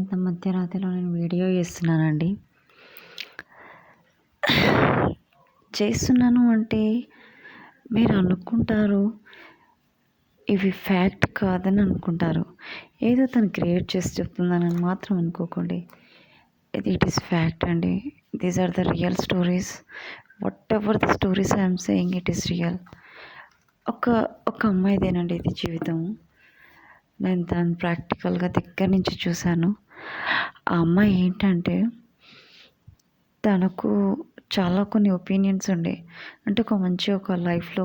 ఇంత మధ్యరాత్రిలో నేను వీడియో చేస్తున్నానండి. చేస్తున్నాను అంటే మీరు అనుకుంటారు ఇవి ఫ్యాక్ట్ కాదని అనుకుంటారు. ఏదో తను క్రియేట్ చేసి చెప్తుందని మాత్రం అనుకోకండి. ఇట్ ఈస్ ఫ్యాక్ట్ అండి. These are the real stories. Whatever the stories I'm saying it is real. ఒక ఒక అమ్మాయిదేనండి ఇది జీవితం. నేను దాన్ని ప్రాక్టికల్గా దగ్గర నుంచి చూశాను. ఆ అమ్మాయి ఏంటంటే తనకు చాలా కొన్ని ఒపీనియన్స్ ఉండే, అంటే ఒక లైఫ్లో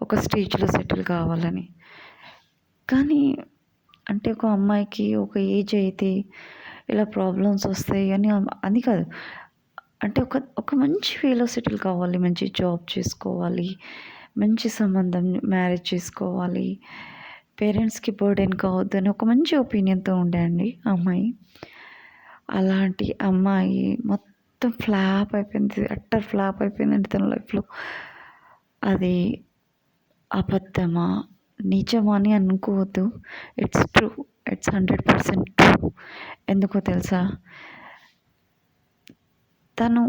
ఒక స్టేజ్లో సెటిల్ కావాలని. కానీ అంటే ఒక అమ్మాయికి ఒక ఏజ్ అయితే ఇలా ప్రాబ్లమ్స్ వస్తాయి అని కాదు. అంటే ఒక మంచి వేలో సెటిల్ కావాలి, మంచి జాబ్ చేసుకోవాలి, మంచి సంబంధం మ్యారేజ్ చేసుకోవాలి, పేరెంట్స్కి బర్డెన్ కావద్దని ఒక మంచి ఒపీనియన్తో ఉండే అండి ఆ అమ్మాయి. అలాంటి అమ్మాయి మొత్తం ఫ్లాప్ అయిపోయింది, అట్టర్ ఫ్లాప్ అయిపోయిందండి తన లైఫ్లో. అది అబద్ధమా నిజమా అని అనుకోవద్దు. It's true, it's 100% true. ఎందుకో తెలుసా, తను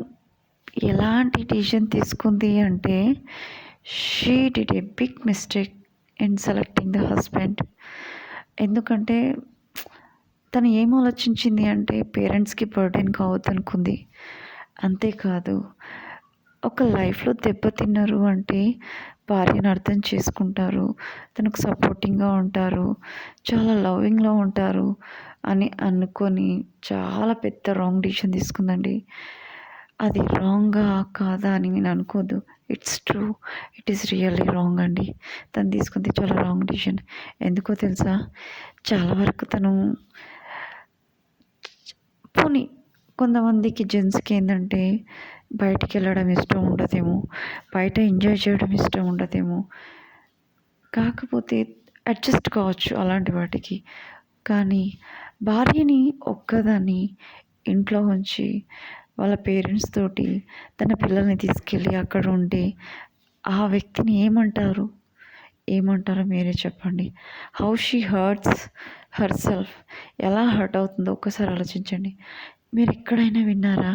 ఎలాంటి డిసిషన్ తీసుకుంది అంటే she did a big mistake in selecting the husband. ఎందుకంటే తను ఏం ఆలోచించింది అంటే పేరెంట్స్కి బర్డెన్ కావద్దు అనుకుంది. అంతేకాదు, ఒక లైఫ్లో దెబ్బతిన్నారు అంటే భార్యను అర్థం చేసుకుంటారు, తనకు సపోర్టింగ్గా ఉంటారు, చాలా లవింగ్లో ఉంటారు అని అనుకొని చాలా పెద్ద రాంగ్ డిసిషన్ తీసుకుందండి. అది రాంగా కాదా అని నేను అనుకోదు. It's true, it is really wrong అండి. తను తీసుకుంది చాలా రాంగ్ డిసిషన్. ఎందుకో తెలుసా, చాలా వరకు తను పోనీ కొంతమందికి జెంట్స్కి ఏంటంటే బయటికి వెళ్ళడం ఇష్టం ఉండదేమో, బయట ఎంజాయ్ చేయడం ఇష్టం ఉండదేమో, కాకపోతే అడ్జస్ట్ కావచ్చు అలాంటి వాటికి. కానీ భార్యని ఒక్కదాన్ని ఇంట్లో ఉంచి వాళ్ళ పేరెంట్స్ తోటి తన పిల్లల్ని తీసుకెళ్ళి అక్కడ ఉంటే ఆ వ్యక్తిని ఏమంటారో మీరే చెప్పండి. How she hurts herself, ఎలా హర్ట్ అవుతుందో ఒక్కసారి ఆలోచించండి. మీరు ఎక్కడైనా విన్నారా?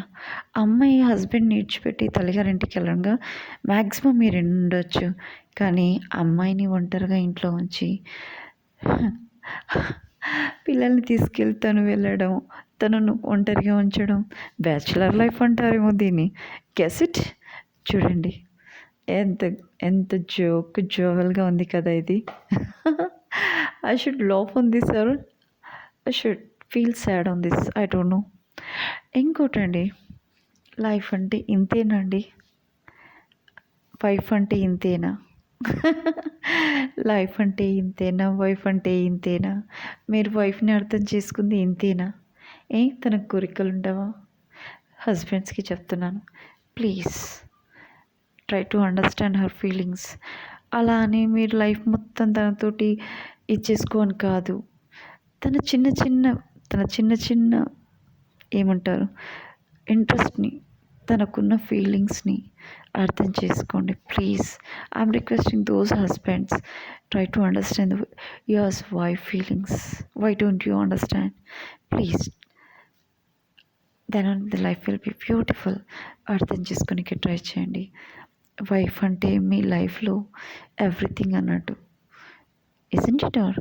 అమ్మాయి హస్బెండ్ని విడిచిపెట్టి తల్లిగారింటికి వెళ్ళంగా మ్యాక్సిమం మీరు ఉండొచ్చు. కానీ అమ్మాయిని ఒంటరిగా ఇంట్లో ఉంచి పిల్లల్ని తీసుకెళ్ళి తను వెళ్ళడం, తనను ఒంటరిగా ఉంచడం, బ్యాచులర్ లైఫ్ అంటారేమో దీన్ని. Guess it. చూడండి ఎంత ఎంత జోవల్గా ఉంది కదా ఇది. I should laugh on this or I should feel sad on this, I don't know. ఇంకోటండి, లైఫ్ అంటే ఇంతేనండి, వైఫ్ అంటే ఇంతేనా? లైఫ్ అంటే ఇంతేనా, వైఫ్ అంటే ఇంతేనా? మీరు వైఫ్ని అర్థం చేసుకుంది ఇంతేనా? తనకు కోరికలు ఉండవా? హస్బెండ్స్కి చెప్తున్నాను, please try to understand her feelings. అలా అని మీరు లైఫ్ మొత్తం తనతోటి ఇచ్చేసుకోని కాదు. తన చిన్న చిన్న ఏమంటారు ఇంట్రెస్ట్ని, తనకున్న ఫీలింగ్స్ని అర్థం చేసుకోండి please. I'm requesting those husbands, try to understand yours wife feelings. Why don't you understand? Please, then the life will be beautiful. అర్థం చేసుకోనికి ట్రై చేయండి. వైఫ్ అంటే మీ లైఫ్లో ఎవ్రీథింగ్ అన్నట్టు. Isn't it? ఆర్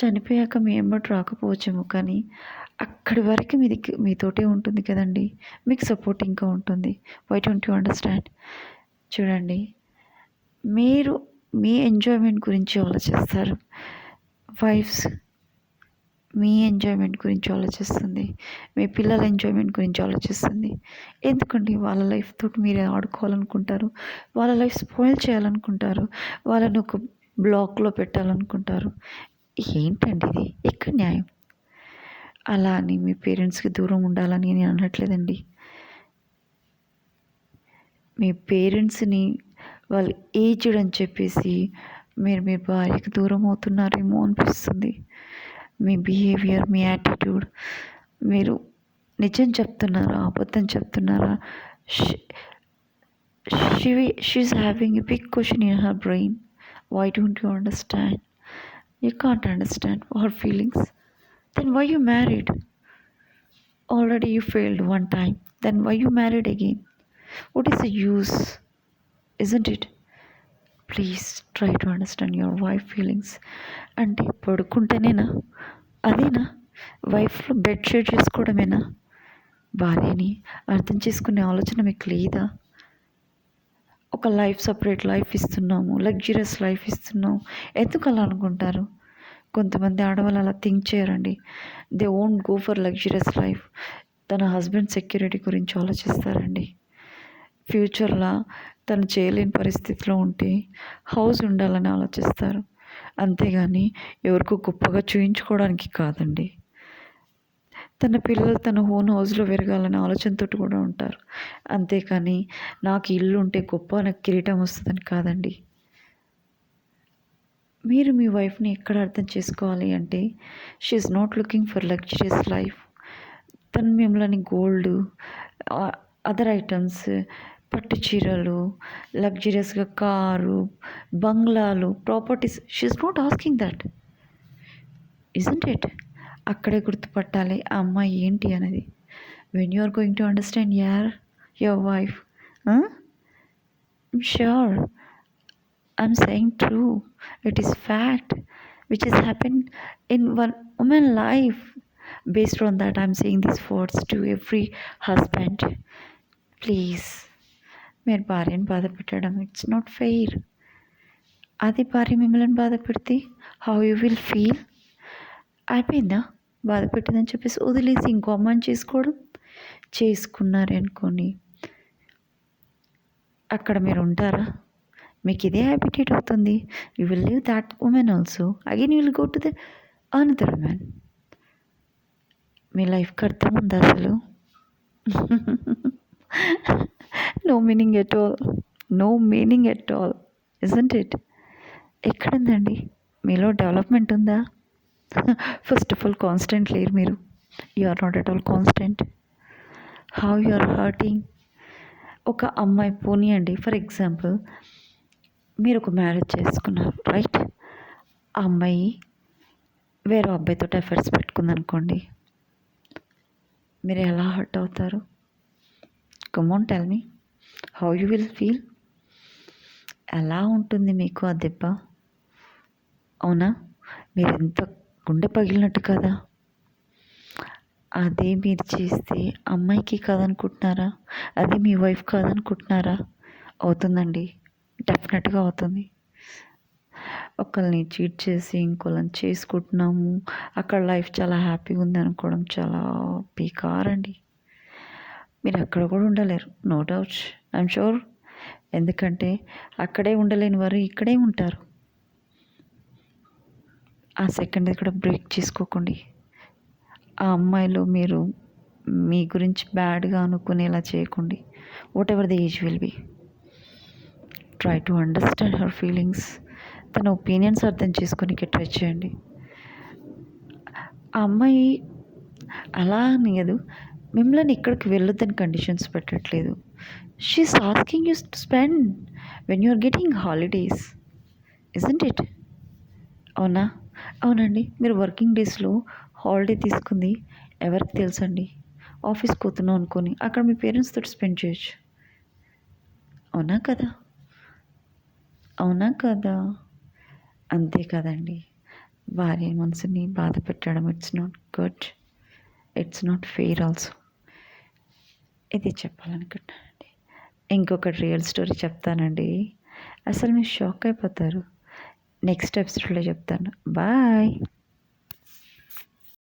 చనిపోయాక మీ ఎమ్మటి రాకపోవచ్చేమో, కానీ అక్కడి వరకు మీతోటే ఉంటుంది కదండి, మీకు సపోర్టింగ్గా ఉంటుంది. Why don't you understand? చూడండి, మీరు మీ ఎంజాయ్మెంట్ గురించి ఆలోచిస్తారు, వైఫ్స్ మీ ఎంజాయ్మెంట్ గురించి ఆలోచిస్తుంది, మీ పిల్లల ఎంజాయ్మెంట్ గురించి ఆలోచిస్తుంది. ఎందుకండి వాళ్ళ లైఫ్ తోటి మీరు ఆడుకోవాలనుకుంటారు, వాళ్ళ లైఫ్ స్పాయిల్ చేయాలనుకుంటారు, వాళ్ళని ఒక బ్లాక్లో పెట్టాలనుకుంటారు. ఏంటండి ఇది? ఎక్కడ న్యాయం? అలా అని మీ పేరెంట్స్కి దూరం ఉండాలని నేను అనట్లేదండి. మీ పేరెంట్స్ని వాళ్ళు ఏజ్డ్ అని చెప్పేసి మీరు మీ భార్యకి దూరం అవుతున్నారేమో అనిపిస్తుంది. మీ బిహేవియర్, మీ యాటిట్యూడ్, మీరు నిజం చెప్తున్నారా, అబద్ధం చెప్తున్నారా? She's having a big question in her brain. Why don't you understand? You can't understand her feelings. Then why you married? Already you failed one time. Then why you married again? What is the use? Isn't it? Please try to understand your wife feelings. అంటే పడుకుంటేనేనా? అదేనా వైఫ్లో bed share చేసుకోవడమేనా? భార్యని అర్థం చేసుకునే ఆలోచన మీకు లేదా? ఒక life separate life ఇస్తున్నాము, లగ్జరియస్ లైఫ్ ఇస్తున్నాము, ఎందుకు అలా అనుకుంటారు? కొంతమంది ఆడవాళ్ళు అలా థింక్ చేయరండి. They won't go for luxurious life. తన హస్బెండ్ సెక్యూరిటీ గురించి ఆలోచిస్తారండి. ఫ్యూచర్లో తను చేయలేని పరిస్థితిలో ఉంటే హౌస్ ఉండాలని ఆలోచిస్తారు. అంతేగాని ఎవరికో గొప్పగా చూయించుకోవడానికి కాదండి. తన పిల్లలు తన ఓన్ హౌస్లో పెరగాలనే ఆలోచనతో కూడా ఉంటారు. అంతేకాని నాకు ఇల్లు ఉంటే గొప్ప, నాకు కిరీటం వస్తుందని కాదండి. మీరు మీ వైఫ్ని ఎక్కడ అర్థం చేసుకోవాలి అంటే, she is not looking for luxurious life. తను మిమ్మల్ని గోల్డ్, అదర్ ఐటమ్స్, పట్టు చీరలు, లగ్జరియస్గా కారు, బంగ్లాలు, properties, she is not asking that. Isn't it? అక్కడే గుర్తుపట్టాలి ఆ అమ్మాయి ఏంటి అనేది. When you are going to understand your wife, sure I'm saying true. It is fact which has happened in one woman life. Based on that, I'm saying these words to every husband. Please, మీరు భార్యను బాధ పెట్టడం it's not fair. అది భార్య మిమ్మల్ని బాధ పెడితే how you will feel? అయిపోయిందా? బాధ పెట్టిందని చెప్పేసి వదిలేసి ఇంకో అమ్మాయిని చేసుకున్నారు అనుకోండి, అక్కడ మీరు ఉంటారా? మీకు ఇదే హ్యాబిటేట్ అవుతుంది. You will leave that women also. Again you will go to the another women. మీ లైఫ్కి అర్థం ఉందా అసలు? No meaning at all. No meaning at all. Isn't it? ఎక్కడుందండి? మీలో డెవలప్మెంట్ ఉందా? ఫస్ట్ ఆఫ్ ఆల్ కాన్స్టెంట్ లేరు మీరు. You are not at all constant. How you are hurting. ఒక అమ్మాయి పోనీయండి, ఫర్ ఎగ్జాంపుల్ మీరు ఒక మ్యారేజ్ చేసుకున్నారు, రైట్? ఆ అమ్మాయి వేరే అబ్బాయితో ఎఫర్ట్స్ పెట్టుకుందనుకోండి, మీరు ఎలా హర్ట్ అవుతారు? Come on tell me, how you will feel? ఎలా ఉంటుంది మీకు ఆ దెబ్బ? అవునా? మీరు ఎంత గుండె పగిలినట్టు కదా. అదే మీరు చేస్తే అమ్మాయికి కాదనుకుంటున్నారా? అదే మీ వైఫ్ కాదనుకుంటున్నారా? అవుతుందండి, డెఫినెట్గా అవుతుంది. ఒకరిని చీట్ చేసి ఇంకోళ్ళని చేసుకుంటున్నాము, అక్కడ లైఫ్ చాలా హ్యాపీగా ఉంది అనుకోవడం చాలా బేకారండి. మీరు అక్కడ కూడా ఉండలేరు, నో డౌట్స్, ఐఎమ్ షూర్. ఎందుకంటే అక్కడే ఉండలేని వారు ఇక్కడే ఉంటారు. ఆ సెకండ్ కూడా బ్రేక్ చేసుకోకండి. ఆ అమ్మాయిలో మీరు మీ గురించి బ్యాడ్గా అనుకునేలా చేయకండి. Whatever the age will be, try to understand her feelings. తన ఒపీనియన్స్ అర్థం చేసుకొని ట్రై చేయండి. ఆ అమ్మాయి అలా అనదు, మిమ్మల్ని ఇక్కడికి వెళ్ళొద్దని కండిషన్స్ పెట్టట్లేదు. She's asking you to spend when you are getting holidays, isn't it? అవునా? అవునండి, మీరు వర్కింగ్ డేస్లో హాలిడే తీసుకుంది ఎవరికి తెలుసండి? ఆఫీస్కి పోతున్నాం అనుకొని అక్కడ మీ పేరెంట్స్ తోటి స్పెండ్ చేయొచ్చు. అవునా కదా? అవునా కదా? అంతే కదండి. భార్య మనసుని బాధ పెట్టడం it's not good, it's not fair also. ఇది చెప్పాలనుకుంటున్నానండి. ఇంకొకటి రియల్ స్టోరీ చెప్తానండి, అసలు మీరు షాక్ అయిపోతారు. నెక్స్ట్ ఎపిసోడ్లో చెప్తాను. బాయ్.